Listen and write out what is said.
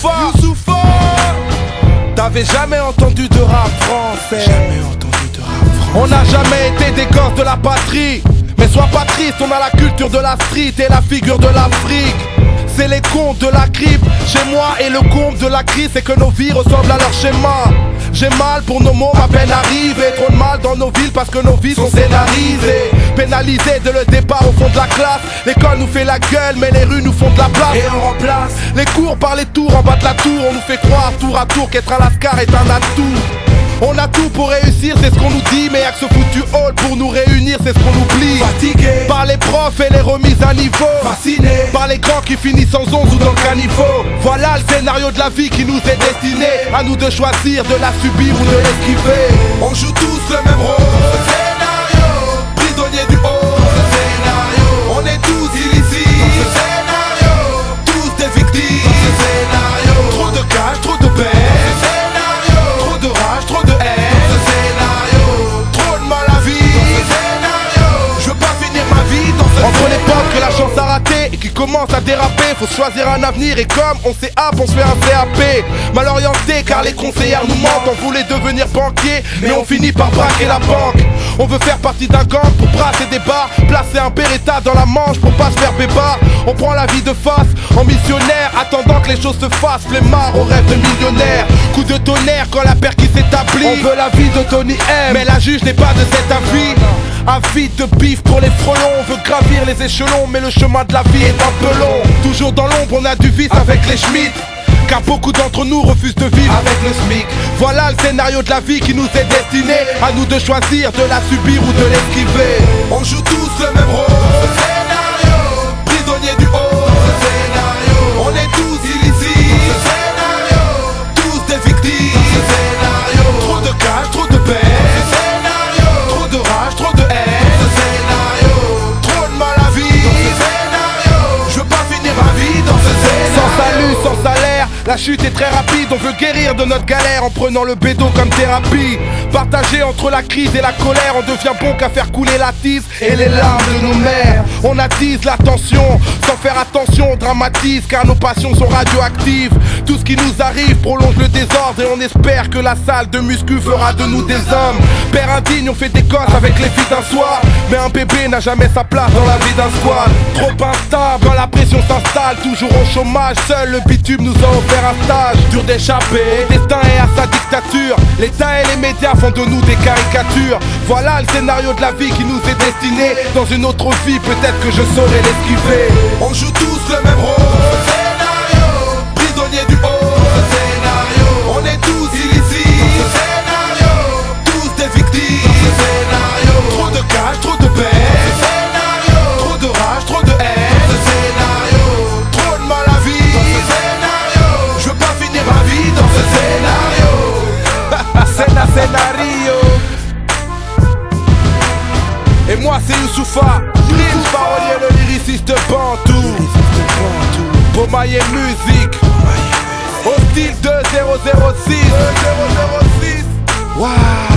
Youssoupha. T'avais jamais entendu de rap français. Jamais entendu de rap français. On n'a jamais été des gosses de la patrie. Mais sois pas triste, on a la culture de la street et la figure de l'Afrique. C'est les contes de la crypte chez moi, et le comble de la crise, c'est que nos vies ressemblent à leur schéma. J'ai mal pour nos mots, ma peine arrive, et trop de mal dans nos villes parce que nos vies sont scénarisées. Pénalisées dès le départ au fond de la classe. L'école nous fait la gueule, mais les rues nous font de la place. Et on remplace les cours par les tours en bas de la tour. On nous fait croire tour à tour qu'être un lascar est un atout. On a tout pour réussir, c'est ce qu'on nous dit, mais y'a que ce foutu hall pour nous réunir, c'est ce qu'on oublie. Fatigué par les profs et les remises à niveau, fasciné par les grands qui finissent en 11 ou dans le caniveau. Voilà le scénario de la vie qui nous est destiné. À nous de choisir, de la subir ou de l'esquiver. On joue tous le même rôle. Scénario, prisonnier du haut. Scénario, on est tous illicites. Scénario, tous des victimes. Scénario, trop de cash, trop de paix. Entre les potes que la chance a raté et qui commence à déraper, faut choisir un avenir et comme on s'éhappe, on se fait un CAP. Mal orienté car les conseillères nous mentent. On voulait devenir banquier mais on finit par braquer la banque. On veut faire partie d'un gang pour brasser des bars, placer un Beretta dans la manche pour pas se faire bébard. On prend la vie de face en missionnaire, attendant que les choses se fassent. Flemmard au rêve de millionnaire, coup de tonnerre quand la paire qui s'établit. On veut la vie de Tony M, mais la juge n'est pas de cet avis. Avide de bif pour les frelons, on veut gravir les échelons, mais le chemin de la vie est un peu long. Toujours dans l'ombre, on a du vice avec les Schmitt, car beaucoup d'entre nous refusent de vivre avec le SMIC. Voilà le scénario de la vie qui nous est destiné. À nous de choisir, de la subir ou de l'esquiver. On joue tous le même rôle. Scénario, prisonnier du haut. Scénario, on est tous illicites. Scénario, tous des victimes. Scénario, trop de cash, trop de paix. La chute est très rapide, on veut guérir de notre galère en prenant le bédo comme thérapie. Partagé entre la crise et la colère, on devient bon qu'à faire couler la tise et les larmes de nos mères. On attise la tension, sans faire attention on dramatise, car nos passions sont radioactives. Tout ce qui nous arrive prolonge le désordre et on espère que la salle de muscu fera de nous des hommes. Père indigne, on fait des gosses avec les filles d'un soir, mais un bébé n'a jamais sa place dans la vie d'un squad. Trop instable, quand la pression s'installe, toujours au chômage, seul le bitume nous a offert un stage. Dur d'échapper au destin et à sa dictature. L'État et les médias font de nous des caricatures. Voilà le scénario de la vie qui nous est destiné. Dans une autre vie, peut-être que je saurai l'esquiver. On joue tous le même rôle. Scénario, prisonnier du haut. Scénario, on est tous illicites. Scénario, tous des victimes. Scénario, trop de cash, trop de paix. Scénario, trop de rage, trop de haine. Scénario, trop de mal à vivre. Scénario, je veux pas finir ma vie dans ce scénario. Scénario. Et moi c'est Youssoupha, Prince parolier, le lyriciste Bantou. Bomaye musique, au style 2006. Waouh.